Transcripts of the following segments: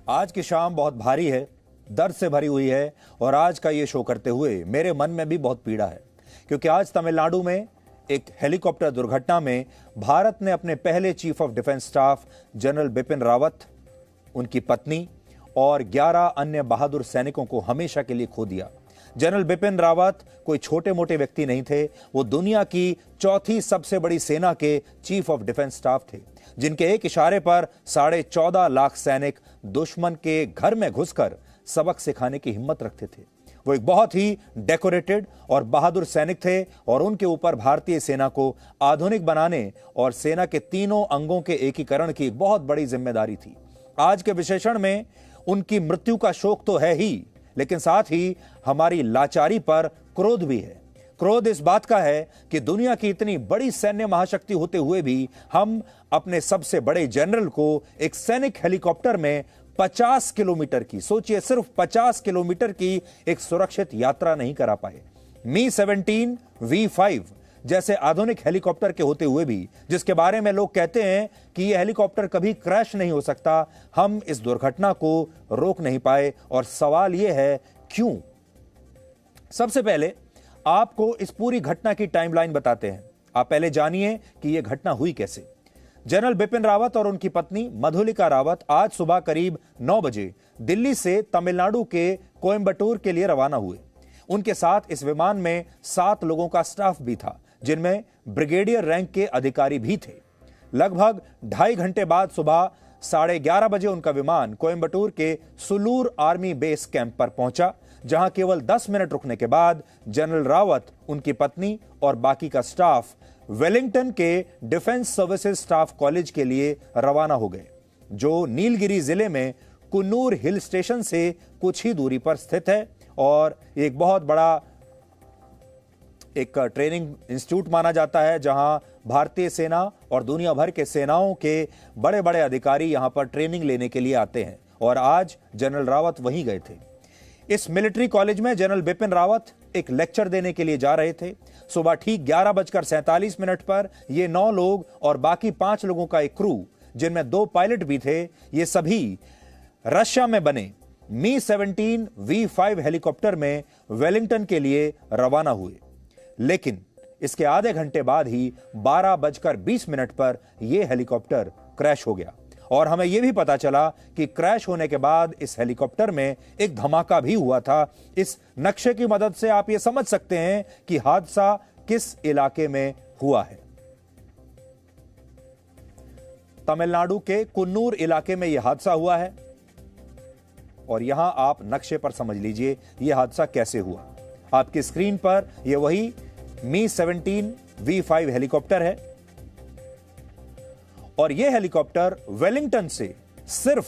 आज की शाम बहुत भारी है, दर्द से भरी हुई है और आज का ये शो करते हुए मेरे मन में भी बहुत पीड़ा है, क्योंकि आज तमिलनाडु में एक हेलीकॉप्टर दुर्घटना में भारत ने अपने पहले chief of defence staff general Bipin Rawat, उनकी पत्नी और 11 अन्य बहादुर सैनिकों को हमेशा के लिए खो दिया। जनरल बिपिन रावत कोई छोटे मोटे व्यक्ति नहीं थे, वो दुनिया की चौथी सबसे बड़ी सेना के चीफ ऑफ डिफेंस स्टाफ थे, जिनके एक इशारे पर 14.5 लाख सैनिक दुश्मन के घर में घुसकर सबक सिखाने की हिम्मत रखते थे। वो एक बहुत ही डेकोरेटेड और बहादुर सैनिक थे और उनके ऊपर भारतीय सेना को आधुनिक बनाने और सेना के तीनों अंगों के एकीकरण की एक बहुत बड़ी जिम्मेदारी थी। आज के विशेषण में उनकी मृत्यु का शोक तो है ही, लेकिन साथ ही हमारी लाचारी पर क्रोध भी है। क्रोध इस बात का है कि दुनिया की इतनी बड़ी सैन्य महाशक्ति होते हुए भी हम अपने सबसे बड़े जनरल को एक सैनिक हेलीकॉप्टर में 50 किलोमीटर की, सोचिए सिर्फ 50 किलोमीटर की एक सुरक्षित यात्रा नहीं करा पाए। मी-17 V5 जैसे आधुनिक हेलीकॉप्टर के होते हुए भी, जिसके बारे में लोग कहते हैं कि यह हेलीकॉप्टर कभी क्रैश नहीं हो सकता, हम इस दुर्घटना को रोक नहीं पाए। और सवाल यह है क्यों। सबसे पहले आपको इस पूरी घटना की टाइमलाइन बताते हैं। आप पहले जानिए कि यह घटना हुई कैसे। जनरल बिपिन रावत और उनकी पत्नी मधुलिका रावत आज सुबह करीब 9 बजे दिल्ली से तमिलनाडु के कोयंबटूर के लिए रवाना हुए। उनके साथ इस विमान में 7 लोगों का स्टाफ भी था, जिनमें ब्रिगेडियर रैंक के अधिकारी भी थे। लगभग 2.5 घंटे बाद सुबह 11:30 बजे उनका विमान कोयंबटूर के सुलूर आर्मी बेस कैंप पर पहुंचा, जहां केवल 10 मिनट रुकने के बाद जनरल रावत, उनकी पत्नी और बाकी का स्टाफ वेलिंगटन के डिफेंस सर्विसेज स्टाफ कॉलेज के लिए रवाना हो गए, जो नीलगिरी जिले में कुन्नूर हिल स्टेशन से कुछ ही दूरी पर स्थित है और एक बहुत बड़ा एक ट्रेनिंग इंस्टीट्यूट माना जाता है, जहां भारतीय सेना और दुनिया भर के सेनाओं के बड़े बड़े अधिकारी यहां पर ट्रेनिंग लेने के लिए आते हैं। और आज जनरल रावत वहीं गए थे। इस मिलिट्री कॉलेज में जनरल बिपिन रावत एक लेक्चर देने के लिए जा रहे थे। सुबह ठीक 11:47 पर ये 9 लोग और बाकी 5 लोगों का एक क्रू, जिनमें 2 पायलट भी थे, ये सभी रशिया में बने मी-17 V5 हेलीकॉप्टर में वेलिंगटन के लिए रवाना हुए। लेकिन इसके आधे घंटे बाद ही 12:20 पर यह हेलीकॉप्टर क्रैश हो गया। और हमें यह भी पता चला कि क्रैश होने के बाद इस हेलीकॉप्टर में एक धमाका भी हुआ था। इस नक्शे की मदद से आप यह समझ सकते हैं कि हादसा किस इलाके में हुआ है। तमिलनाडु के कुन्नूर इलाके में यह हादसा हुआ है और यहां आप नक्शे पर समझ लीजिए यह हादसा कैसे हुआ। आपकी स्क्रीन पर यह वही मी-17 V5 हेलीकॉप्टर है और यह हेलीकॉप्टर वेलिंगटन से सिर्फ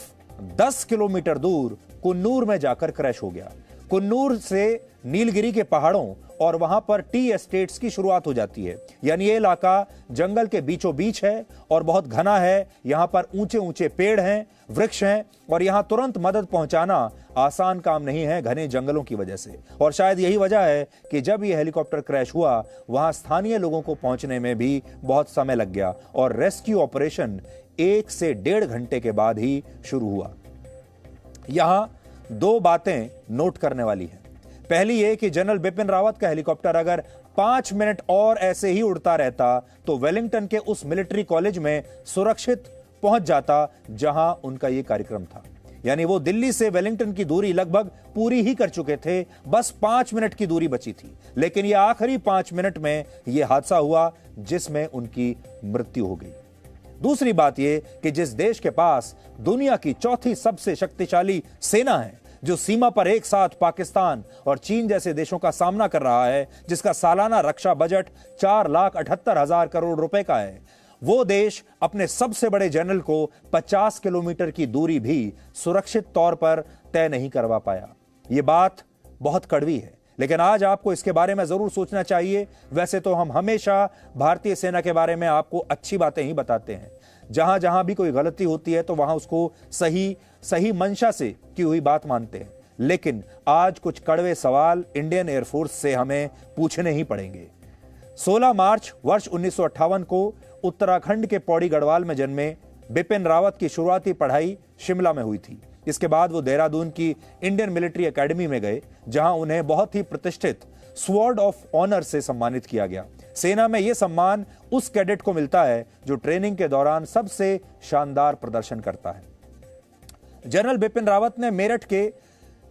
10 किलोमीटर दूर कुन्नूर में जाकर क्रैश हो गया। कुन्नूर से नीलगिरी के पहाड़ों और वहां पर टी एस्टेट्स की शुरुआत हो जाती है, यानी यह इलाका जंगल के बीचों बीच है और बहुत घना है। यहां पर ऊंचे ऊंचे पेड़ हैं, वृक्ष हैं और यहां तुरंत मदद पहुंचाना आसान काम नहीं है घने जंगलों की वजह से। और शायद यही वजह है कि जब यह हेलीकॉप्टर क्रैश हुआ, वहां स्थानीय लोगों को पहुंचने में भी बहुत समय लग गया और रेस्क्यू ऑपरेशन 1 से 1.5 घंटे के बाद ही शुरू हुआ। यहां 2 बातें नोट करने वाली हैं। पहली ये कि जनरल बिपिन रावत का हेलीकॉप्टर अगर 5 मिनट और ऐसे ही उड़ता रहता तो वेलिंगटन के उस मिलिट्री कॉलेज में सुरक्षित पहुंच जाता जहां उनका यह कार्यक्रम था। यानी वो दिल्ली से वेलिंगटन की दूरी लगभग पूरी ही कर चुके थे, बस 5 मिनट की दूरी बची थी। लेकिन यह आखिरी 5 मिनट में यह हादसा हुआ जिसमें उनकी मृत्यु हो गई। दूसरी बात यह कि जिस देश के पास दुनिया की चौथी सबसे शक्तिशाली सेना है, जो सीमा पर एक साथ पाकिस्तान और चीन जैसे देशों का सामना कर रहा है, जिसका सालाना रक्षा बजट 4,78,000 करोड़ रुपए का है, वो देश अपने सबसे बड़े जनरल को 50 किलोमीटर की दूरी भी सुरक्षित तौर पर तय नहीं करवा पाया। यह बात बहुत कड़वी है, लेकिन आज आपको इसके बारे में जरूर सोचना चाहिए। वैसे तो हम हमेशा भारतीय सेना के बारे में आपको अच्छी बातें ही बताते हैं। जहां जहां भी कोई गलती होती है तो वहां उसको सही मंशा से की हुई बात मानते हैं, लेकिन आज कुछ कड़वे सवाल इंडियन एयरफोर्स से हमें पूछने ही पड़ेंगे। 16 मार्च वर्ष 1958 को उत्तराखंड के पौड़ी गढ़वाल में जन्मे बिपिन रावत की शुरुआती पढ़ाई शिमला में हुई थी। इसके बाद वो देहरादून की इंडियन मिलिट्री एकेडमी में गए, जहां उन्हें बहुत ही प्रतिष्ठित स्वॉर्ड ऑफ ऑनर से सम्मानित किया गया। सेना में यह सम्मान उस कैडेट को मिलता है जो ट्रेनिंग के दौरान सबसे शानदार प्रदर्शन करता है। जनरल बिपिन रावत ने मेरठ के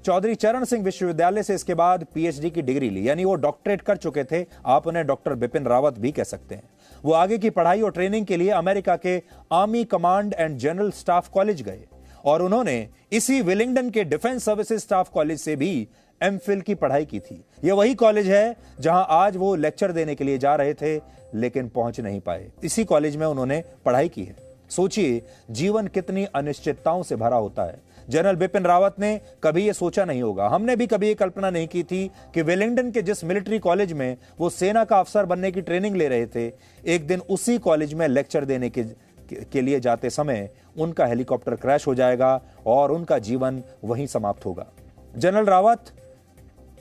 चौधरी चरण सिंह विश्वविद्यालय से इसके बाद पीएचडी की डिग्री ली, यानी वो डॉक्टरेट कर चुके थे। आप उन्हें डॉक्टर बिपिन रावत भी कह सकते हैं। वो आगे की पढ़ाई और ट्रेनिंग के लिए अमेरिका के army command and general staff college गए और उन्होंने इसी विलिंगडन के डिफेंस सर्विसेज स्टाफ कॉलेज से भी एमफिल की पढ़ाई की थी। यह वही कॉलेज है जहां आज वो लेक्चर देने के लिए जा रहे थे, लेकिन पहुंच नहीं पाए। इसी कॉलेज में उन्होंने पढ़ाई की है। सोचिए, जीवन कितनी अनिश्चितताओं से भरा होता है। जनरल बिपिन रावत ने कभी यह सोचा नहीं होगा, हमने भी कभी यह कल्पना नहीं की थी कि वेलिंगटन के जिस मिलिट्री कॉलेज में वो सेना का अफसर बनने की ट्रेनिंग ले रहे थे, एक दिन उसी कॉलेज में लेक्चर देने के लिए जाते समय उनका हेलीकॉप्टर क्रैश हो जाएगा और उनका जीवन वहीं समाप्त होगा। जनरल रावत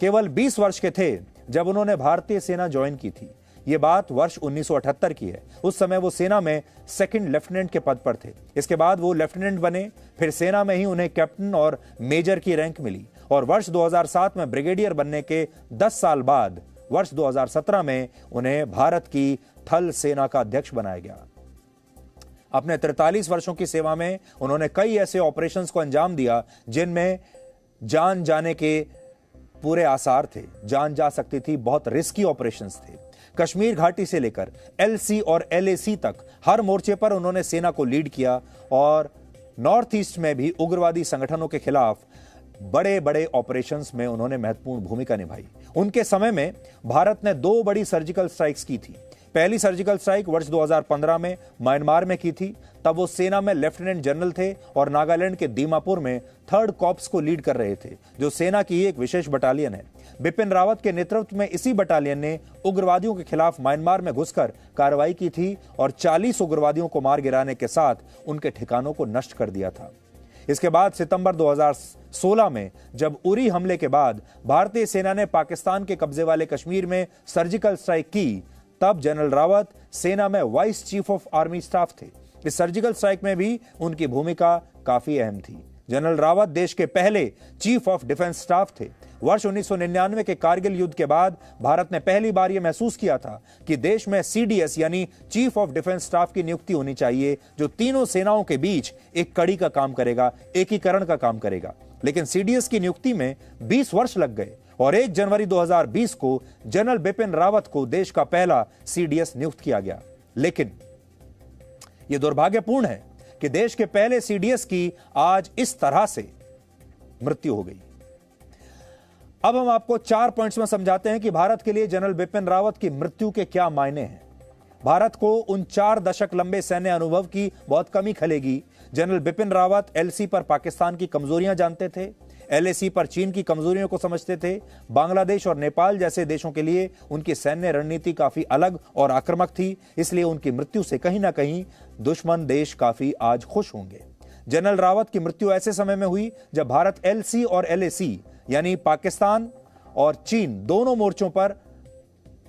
केवल 20 वर्ष के थे जब उन्होंने भारतीय सेना ज्वाइन की थी। यह बात वर्ष 1978 की है। उस समय वो सेना में सेकंड लेफ्टिनेंट के पद पर थे। इसके बाद वो लेफ्टिनेंट बने, फिर सेना में ही उन्हें कैप्टन और मेजर की रैंक मिली और वर्ष 2007 में ब्रिगेडियर बनने के 10 साल बाद वर्ष 2017 में उन्हें भारत की थल सेना का अध्यक्ष बनाया गया। अपने 43 वर्षों की सेवा में उन्होंने कई ऐसे ऑपरेशंस को अंजाम दिया जिनमें जान जाने के पूरे आसार थे, जान जा सकती थी। बहुत रिस्की ऑपरेशंस थे। कश्मीर घाटी से लेकर एलसी और एलएसी तक हर मोर्चे पर उन्होंने सेना को लीड किया और नॉर्थ ईस्ट में भी उग्रवादी संगठनों के खिलाफ बड़े बड़े ऑपरेशंस में उन्होंने महत्वपूर्ण भूमिका निभाई। उनके समय में भारत ने 2 बड़ी सर्जिकल स्ट्राइक्स की थी। पहली सर्जिकल स्ट्राइक वर्ष 2015 में म्यांमार में की थी। तब वो सेना में लेफ्टिनेंट जनरल थे और नागालैंड के दीमापुर में 3rd कॉर्प्स को लीड कर रहे थे, जो सेना की एक विशेष बटालियन है। बिपिन रावत के नेतृत्व में इसी बटालियन ने उग्रवादियों के खिलाफ म्यांमार में घुसकर कार्रवाई की थी और 40 उग्रवादियों को मार गिराने के साथ उनके ठिकानों को नष्ट कर दिया था। इसके बाद सितंबर 2016 में जब उरी हमले के बाद भारतीय सेना ने पाकिस्तान के कब्जे वाले कश्मीर में सर्जिकल स्ट्राइक की, तब जनरल रावत सेना में vice chief of army staff थे। इस सर्जिकल स्ट्राइक में भी उनकी भूमिका काफी अहम थी। जनरल रावत देश के पहले चीफ ऑफ डिफेंस स्टाफ थे। वर्ष 1999 के कारगिल युद्ध के बाद भारत ने पहली बार यह महसूस किया था कि देश में सीडीएस यानी चीफ ऑफ डिफेंस स्टाफ की नियुक्ति होनी चाहिए, जो तीनों सेनाओं के बीच एक कड़ी का काम करेगा, एकीकरण का काम करेगा। लेकिन सीडीएस की नियुक्ति में 20 वर्ष लग गए और 1 जनवरी 2020 को जनरल बिपिन रावत को देश का पहला सीडीएस नियुक्त किया गया। लेकिन यह दुर्भाग्यपूर्ण है कि देश के पहले सीडीएस की आज इस तरह से मृत्यु हो गई। अब हम आपको 4 पॉइंट्स में समझाते हैं कि भारत के लिए जनरल बिपिन रावत की मृत्यु के क्या मायने हैं। भारत को उन 4 दशक लंबे सैन्य अनुभव की बहुत कमी खलेगी। जनरल बिपिन रावत एलसी पर पाकिस्तान की कमजोरियां जानते थे, एलएसी पर चीन की कमजोरियों को समझते थे। बांग्लादेश और नेपाल जैसे देशों के लिए उनकी सैन्य रणनीति काफी अलग और आक्रामक थी, इसलिए उनकी मृत्यु से कहीं ना कहीं दुश्मन देश काफी आज खुश होंगे। जनरल रावत की मृत्यु ऐसे समय में हुई जब भारत एलसी और एलएसी यानी पाकिस्तान और चीन दोनों मोर्चों पर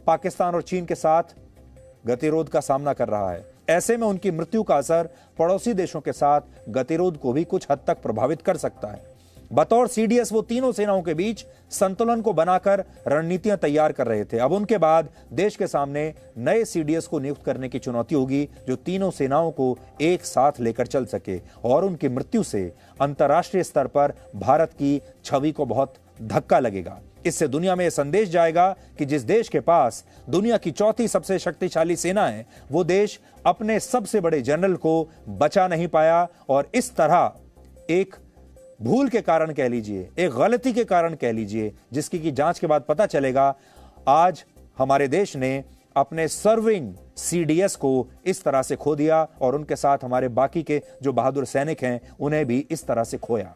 पाकिस्तान और चीन के साथ गतिरोध का सामना कर रहा है। ऐसे में उनकी मृत्यु का असर पड़ोसी देशों के साथ गतिरोध को भी कुछ हद तक प्रभावित कर सकता है। बतौर सीडीएस वो तीनों सेनाओं के बीच संतुलन को बनाकर रणनीतियां तैयार कर रहे थे। अब उनके बाद देश के सामने नए सीडीएस को नियुक्त करने की चुनौती होगी, जो तीनों सेनाओं को एक साथ लेकर चल सके। और उनकी मृत्यु से अंतर्राष्ट्रीय स्तर पर भारत की छवि को बहुत धक्का लगेगा। इससे दुनिया में यह संदेश जाएगा कि जिस देश के पास दुनिया की 4थी सबसे शक्तिशाली सेना है, वो देश अपने सबसे बड़े जनरल को बचा नहीं पाया और इस तरह एक भूल के कारण कह लीजिए, एक गलती के कारण कह लीजिए, जिसकी की जांच के बाद पता चलेगा, आज हमारे देश ने अपने सर्विंग सीडीएस को इस तरह से खो दिया और उनके साथ हमारे बाकी के जो बहादुर सैनिक हैं उन्हें भी इस तरह से खोया।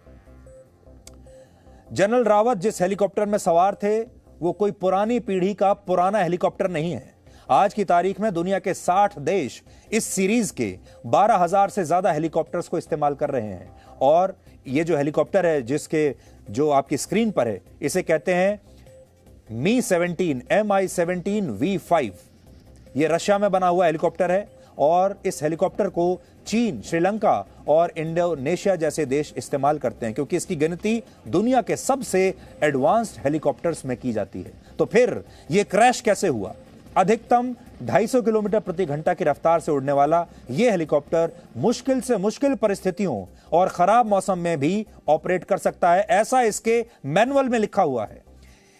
जनरल रावत जिस हेलीकॉप्टर में सवार थे वो कोई पुरानी पीढ़ी का पुराना हेलीकॉप्टर नहीं है। आज की तारीख में दुनिया के 60 देश इस सीरीज के 12,000 से ज्यादा हेलीकॉप्टर्स को इस्तेमाल कर रहे हैं। और ये जो हेलीकॉप्टर है जिसके जो आपकी स्क्रीन पर है, इसे कहते हैं Mi-17 MI-17 V5। ये रशिया में बना हुआ हेलीकॉप्टर है और इस हेलीकॉप्टर को चीन, श्रीलंका और इंडोनेशिया जैसे देश इस्तेमाल करते हैं, क्योंकि इसकी गिनती दुनिया के सबसे एडवांस्ड हेलीकॉप्टर्स में की जाती है। तो फिर यह क्रैश कैसे हुआ? अधिकतम 250 किलोमीटर प्रति घंटा की रफ्तार से उड़ने वाला यह हेलीकॉप्टर मुश्किल से मुश्किल परिस्थितियों और खराब मौसम में भी ऑपरेट कर सकता है, ऐसा इसके मैनुअल में लिखा हुआ है।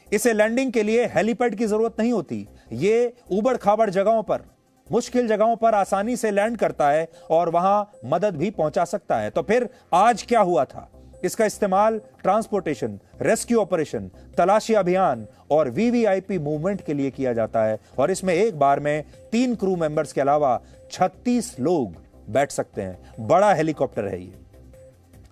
इसे लैंडिंग के लिए हेलीपैड की जरूरत नहीं होती। ये ऊबड़ खाबड़ जगहों पर, मुश्किल जगहों पर आसानी से लैंड करता है और वहां मदद भी पहुंचा सकता है। तो फिर आज क्या हुआ था? इसका इस्तेमाल ट्रांसपोर्टेशन, रेस्क्यू ऑपरेशन, तलाशी अभियान और वीवीआईपी मूवमेंट के लिए किया जाता है, और इसमें एक बार में 3 क्रू मेंबर्स के अलावा 36 लोग बैठ सकते हैं। बड़ा हेलीकॉप्टर है ये।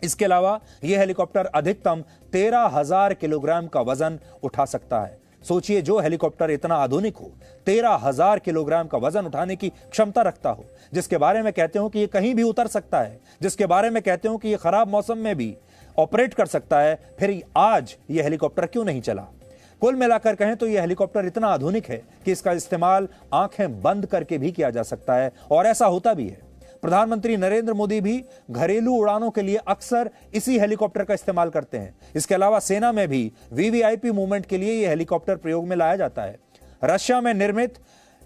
इसके अलावा यह हेलीकॉप्टर अधिकतम 13,000 किलोग्राम का वजन उठा सकता है। सोचिए, जो हेलीकॉप्टर इतना आधुनिक हो, 13,000 किलोग्राम का वजन उठाने की क्षमता रखता हो, जिसके बारे में कहते हो कि यह कहीं भी उतर सकता है, जिसके बारे में कहते हो कि यह खराब मौसम में भी ऑपरेट कर सकता है, फिर आज यह हेलीकॉप्टर क्यों नहीं चला? कुल मिलाकर कहें तो यह हेलीकॉप्टर इतना आधुनिक है कि इसका इस्तेमाल आंखें बंद करके भी किया जा सकता है, और ऐसा होता भी है। प्रधानमंत्री नरेंद्र मोदी भी घरेलू उड़ानों के लिए अक्सर इसी हेलीकॉप्टर का इस्तेमाल करते हैं। इसके अलावा सेना में भी वीवीआईपी मूवमेंट के लिए यह हेलीकॉप्टर प्रयोग में लाया जाता है। रशिया में निर्मित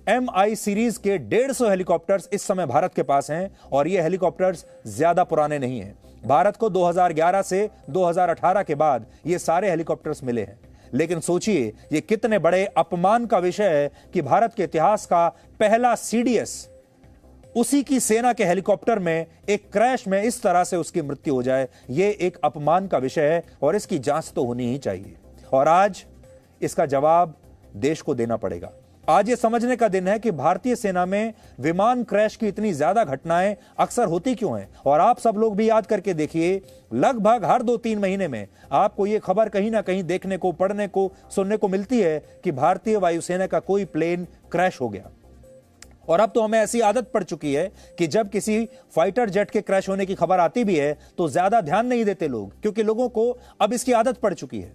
MI सीरीज के 150 हेलीकॉप्टर्स इस समय भारत के पास हैं, और ये हेलीकॉप्टर्स ज्यादा पुराने नहीं हैं। भारत को 2011 से 2018 के बाद ये सारे हेलीकॉप्टर्स मिले हैं। लेकिन सोचिए, ये कितने बड़े अपमान का विषय है कि भारत के इतिहास का पहला CDS उसी की सेना के हेलीकॉप्टर में एक क्रैश में इस तरह से उसकी मृत्यु हो जाए। यह एक अपमान का विषय है और इसकी जांच तो होनी ही चाहिए, और आज इसका जवाब देश को देना पड़ेगा। आज ये समझने का दिन है कि भारतीय सेना में विमान क्रैश की इतनी ज्यादा घटनाएं अक्सर होती क्यों हैं। और आप सब लोग भी याद करके देखिए, लगभग हर 2-3 महीने में आपको ये खबर कहीं ना कहीं देखने को, पढ़ने को, सुनने को मिलती है कि भारतीय वायुसेना का कोई प्लेन क्रैश हो गया। और अब तो हमें ऐसी आदत पड़ चुकी है कि जब किसी फाइटर जेट के क्रैश होने की खबर आती भी है तो ज्यादा ध्यान नहीं देते लोग, क्योंकि लोगों को अब इसकी आदत पड़ चुकी है।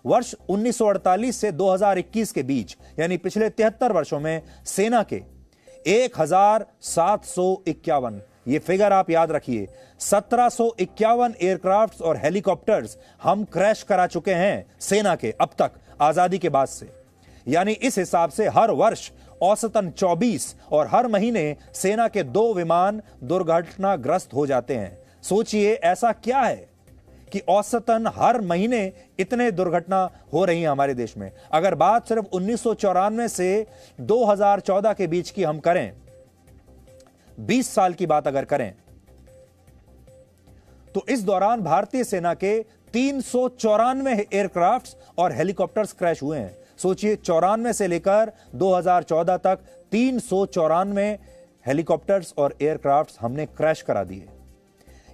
वर्ष 1948 से 2021 के बीच, यानी पिछले 73 वर्षों में सेना के 1751, ये फिगर आप याद रखिए, 1751 एयरक्राफ्ट्स और हेलीकॉप्टर्स हम क्रैश करा चुके हैं सेना के अब तक, आजादी के बाद से। यानी इस हिसाब से हर वर्ष औसतन 24 और हर महीने सेना के 2 विमान दुर्घटनाग्रस्त हो जाते हैं। सोचिए, ऐसा क्या है कि औसतन हर महीने इतने दुर्घटना हो रही हैं हमारे देश में। अगर बात सिर्फ 1994 से 2014 के बीच की हम करें, 20 साल की बात अगर करें, तो इस दौरान भारतीय सेना के 394 एयरक्राफ्ट्स और हेलीकॉप्टर्स क्रैश हुए हैं। सोचिए, 94 से लेकर 2014 तक 394 हेलीकॉप्टर्स और एयरक्राफ्ट्स हमने क्रैश करा दिए।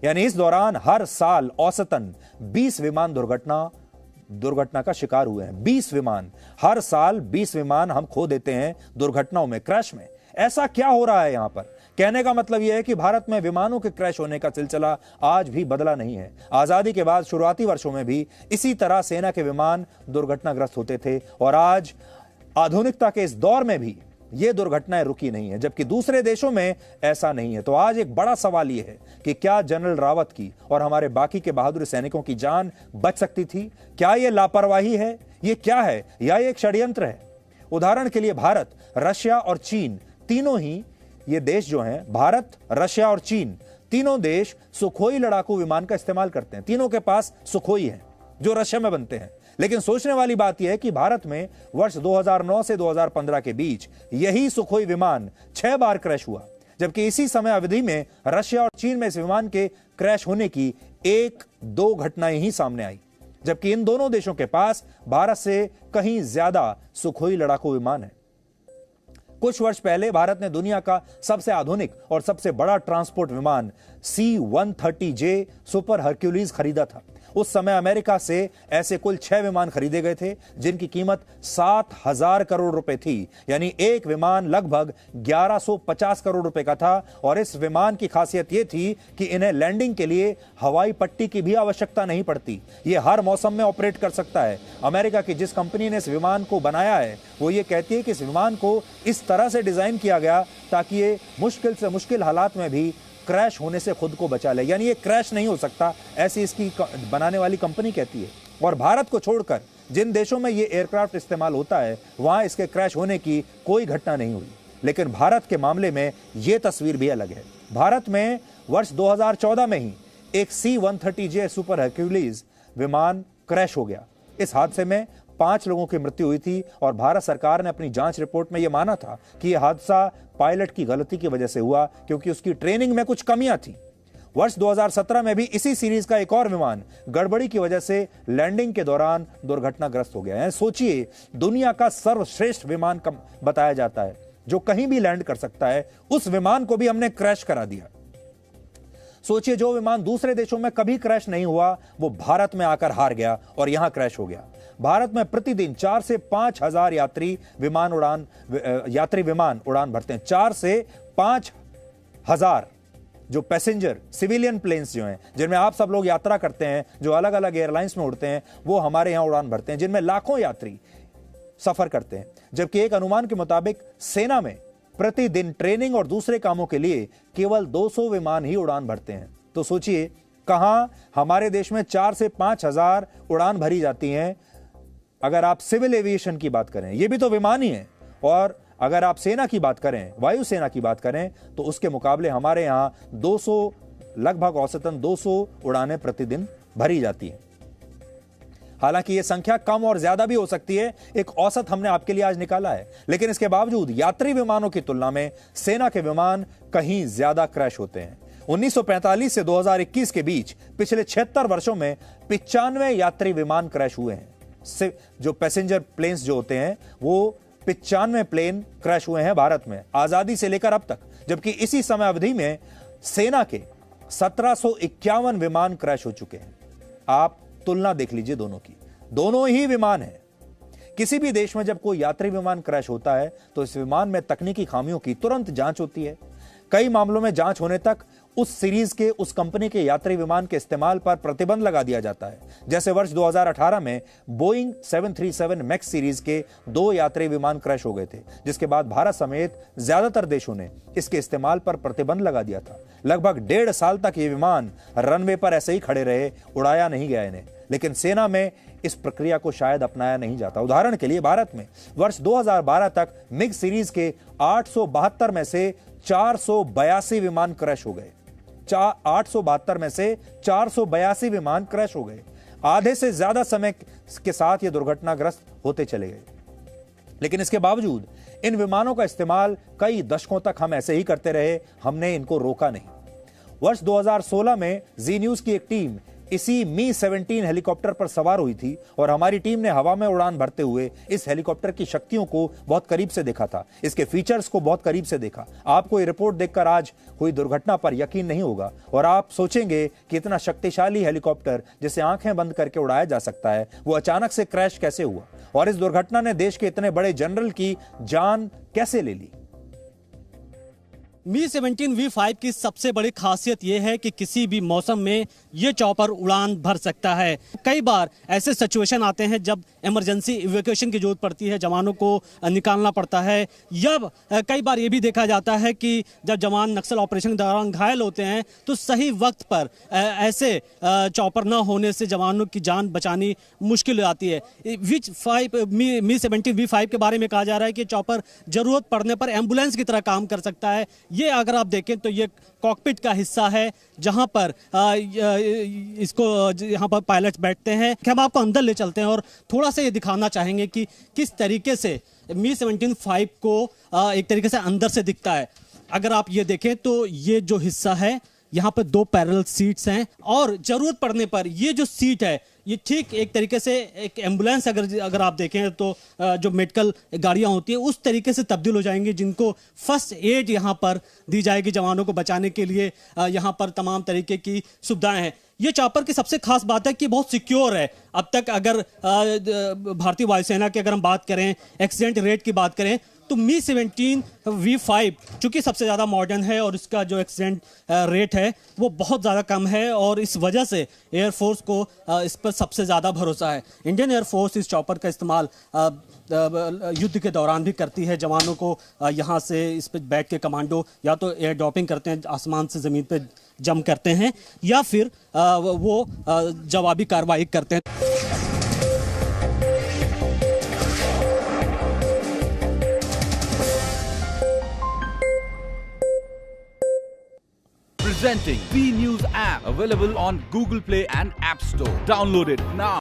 यानी इस दौरान हर साल औसतन 20 विमान दुर्घटना का शिकार हुए हैं। 20 विमान, हर साल 20 विमान हम खो देते हैं दुर्घटनाओं में, क्रैश में। ऐसा क्या हो रहा है यहां पर? कहने का मतलब यह है कि भारत में विमानों के क्रैश होने का सिलसिला आज भी बदला नहीं है। आजादी के बाद शुरुआती वर्षों में भी इसी तरह सेना के विमान दुर्घटनाग्रस्त होते थे, और आज आधुनिकता के इस दौर में भी ये दुर्घटनाएं रुकी नहीं है, जबकि दूसरे देशों में ऐसा नहीं है। तो आज एक बड़ा सवाल यह है कि क्या जनरल रावत की और हमारे बाकी के बहादुर सैनिकों की जान बच सकती थी? क्या यह लापरवाही है? यह क्या है? या यह एक षड्यंत्र है? उदाहरण के लिए भारत, रशिया और चीन, तीनों ही ये देश जो हैं, भारत, रशिया और चीन, तीनों देश सुखोई लड़ाकू विमान का इस्तेमाल करते हैं। तीनों के पास सुखोई हैं जो रशिया में बनते हैं। लेकिन सोचने वाली बात यह है कि भारत में वर्ष 2009 से 2015 के बीच यही सुखोई विमान 6 बार क्रैश हुआ, जबकि इसी समय अवधि में रशिया और चीन में इस विमान के क्रैश होने की 1-2 घटनाएं ही सामने आई, जबकि इन दोनों देशों के पास भारत से कहीं ज्यादा सुखोई लड़ाकू विमान है। कुछ वर्ष पहले भारत ने दुनिया का सबसे आधुनिक और सबसे बड़ा ट्रांसपोर्ट विमान C-130J सुपर हरक्यूलीज खरीदा था। उस समय अमेरिका से ऐसे कुल 6 विमान खरीदे गए थे जिनकी कीमत 7,000 करोड़ रुपए थी, यानी एक विमान लगभग 1150 करोड़ रुपए का था। और इस विमान की खासियत यह थी कि इन्हें लैंडिंग के लिए हवाई पट्टी की भी आवश्यकता नहीं पड़ती, ये हर मौसम में ऑपरेट कर सकता है। अमेरिका की जिस कंपनी ने इस विमान को बनाया है वो ये कहती है कि इस विमान को इस तरह से डिजाइन किया गया ताकि ये मुश्किल से मुश्किल हालात में भी क्रैश होने से खुद को बचा ले, यानी ये क्रैश नहीं हो सकता, ऐसी इसकी बनाने वाली कंपनी कहती है। और भारत को छोड़कर जिन देशों में ये एयरक्राफ्ट इस्तेमाल होता है वहां इसके क्रैश होने की कोई घटना नहीं हुई। लेकिन भारत के मामले में ये तस्वीर भी अलग है। भारत में वर्ष 2014 में ही एक C-130J सुपर हरक्यूलिस विमान क्रैश हो गया। इस हादसे में 5 लोगों की मृत्यु हुई थी और भारत सरकार ने अपनी जांच रिपोर्ट में यह माना था कि यह हादसा पायलट की गलती की वजह से हुआ क्योंकि उसकी ट्रेनिंग में कुछ कमियां थी। वर्ष 2017 में भी इसी सीरीज का एक और विमान गड़बड़ी की वजह से लैंडिंग के दौरान दुर्घटनाग्रस्त हो गया है। सोचिए, दुनिया का सर्वश्रेष्ठ विमान बताया जाता है जो कहीं भी लैंड कर सकता है, उस विमान को भी हमने क्रैश करा दिया। सोचिए, जो विमान दूसरे देशों में कभी क्रैश नहीं हुआ वो भारत में आकर हार गया और यहां क्रैश हो गया। भारत में प्रतिदिन 4 से 5 हजार यात्री विमान उड़ान भरते हैं। 4 से 5 हजार जो पैसेंजर सिविलियन प्लेन्स जो हैं, जिनमें आप सब लोग यात्रा करते हैं, जो अलग अलग एयरलाइंस में उड़ते हैं, वो हमारे यहां उड़ान भरते हैं, जिनमें लाखों यात्री सफर करते हैं। जबकि एक अनुमान के मुताबिक सेना में प्रतिदिन ट्रेनिंग और दूसरे कामों के लिए केवल 200 विमान ही उड़ान भरते हैं। तो सोचिए, कहां हमारे देश में 4 से 5 हजार उड़ान भरी जाती हैं। अगर आप सिविल एविएशन की बात करें, ये भी तो विमान ही है, और अगर आप सेना की बात करें, वायुसेना की बात करें, तो उसके मुकाबले हमारे यहां 200, लगभग औसतन 200 उड़ानें प्रतिदिन भरी जाती हैं। हालांकि यह संख्या कम और ज्यादा भी हो सकती है, एक औसत हमने आपके लिए आज निकाला है, लेकिन इसके बावजूद यात्री विमानों की तुलना में सेना के विमान कहीं ज्यादा क्रैश होते हैं। 1945 से 2021 के बीच पिछले 76 वर्षों में 95 यात्री विमान क्रैश हुए हैं। जो पैसेंजर प्लेन्स जो होते हैं वो 95 प्लेन क्रैश हुए हैं भारत में आजादी से लेकर अब तक, जबकि इसी समय अवधि में सेना के 1751 विमान क्रैश हो चुके हैं। आप तुलना देख लीजिए दोनों की, दोनों ही विमान है। किसी भी देश में जब कोई यात्री विमान क्रैश होता है तो इस विमान में तकनीकी खामियों की तुरंत जांच होती है। कई मामलों में जांच होने तक उस सीरीज के, उस कंपनी के यात्री विमान के इस्तेमाल पर प्रतिबंध लगा दिया जाता है। जैसे वर्ष 2018 में बोइंग 737 मैक्स सीरीज के 2 यात्री विमान क्रैश हो गए थे, जिसके बाद भारत समेत ज्यादातर देशों ने इसके इस्तेमाल पर प्रतिबंध लगा दिया था। लगभग 1.5 साल तक ये विमान रनवे पर ऐसे ही खड़े रहे, उड़ाया नहीं गया इन्हें। लेकिन सेना में इस प्रक्रिया को शायद अपनाया नहीं जाता। उदाहरण के लिए भारत में वर्ष 2012 तक मिग सीरीज के 872 में से 482 विमान क्रैश हो गए। 872 में से 482 विमान क्रैश हो गए। आधे से ज्यादा समय के साथ ये दुर्घटनाग्रस्त होते चले गए। लेकिन इसके बावजूद इन विमानों का इस्तेमाल कई दशकों तक हम ऐसे ही करते रहे, हमने इनको रोका नहीं। वर्ष 2016 में जी न्यूज की एक टीम इसी मी-17 हेलीकॉप्टर पर सवार हुई थी और हमारी टीम ने हवा में उड़ान भरते हुए इस हेलीकॉप्टर की शक्तियों को बहुत करीब से देखा था, इसके फीचर्स को बहुत करीब से देखा। आपको ये रिपोर्ट देखकर आज हुई दुर्घटना पर यकीन नहीं होगा और आप सोचेंगे कि इतना शक्तिशाली हेलीकॉप्टर जिसे आंखें बंद करके उड़ाया जा सकता है, वो अचानक से क्रैश कैसे हुआ और इस दुर्घटना ने देश के इतने बड़े जनरल की जान कैसे ले ली। मी-17 V5 की सबसे बड़ी खासियत यह है कि किसी भी मौसम में ये चॉपर उड़ान भर सकता है। कई बार ऐसे सिचुएशन आते हैं जब इमरजेंसी इवैक्यूएशन की जरूरत पड़ती है, जवानों को निकालना पड़ता है, या कई बार ये भी देखा जाता है कि जब जवान नक्सल ऑपरेशन के दौरान घायल होते हैं तो सही वक्त पर ऐसे चॉपर न होने से जवानों की जान बचानी मुश्किल हो जाती है। मी-17 V5 के बारे में कहा जा रहा है कि चॉपर जरूरत पड़ने पर एम्बुलेंस की तरह काम कर सकता है। ये अगर आप देखें तो ये कॉकपिट का हिस्सा है जहां पर यहाँ पर पायलट्स बैठते हैं। हम आपको अंदर ले चलते हैं और थोड़ा सा ये दिखाना चाहेंगे कि किस तरीके से मी-17 V5 को एक तरीके से अंदर से दिखता है। अगर आप ये देखें तो ये जो हिस्सा है यहाँ पर 2 पैरेलल सीट्स हैं और जरूरत पड़ने पर ये जो सीट है ये ठीक एक तरीके से एक एम्बुलेंस अगर आप देखें तो जो मेडिकल गाड़ियां होती है उस तरीके से तब्दील हो जाएंगी, जिनको फर्स्ट एड यहाँ पर दी जाएगी जवानों को बचाने के लिए। यहाँ पर तमाम तरीके की सुविधाएं हैं। ये चॉपर की सबसे खास बात है कि बहुत सिक्योर है। अब तक अगर भारतीय वायुसेना की अगर हम बात करें, एक्सीडेंट रेट की बात करें, तो Mi-17 V5 चूंकि सबसे ज़्यादा मॉडर्न है और इसका जो एक्सीडेंट रेट है वो बहुत ज़्यादा कम है और इस वजह से एयरफोर्स को इस पर सबसे ज़्यादा भरोसा है। इंडियन एयरफोर्स इस चॉपर का इस्तेमाल युद्ध के दौरान भी करती है। जवानों को यहाँ से इस पर बैठ के कमांडो या तो एयर ड्रॉपिंग करते हैं, आसमान से ज़मीन पे जंप करते हैं, या फिर वो जवाबी कार्रवाई करते हैं। Presenting B News app, available on Google Play and App Store. Download it now.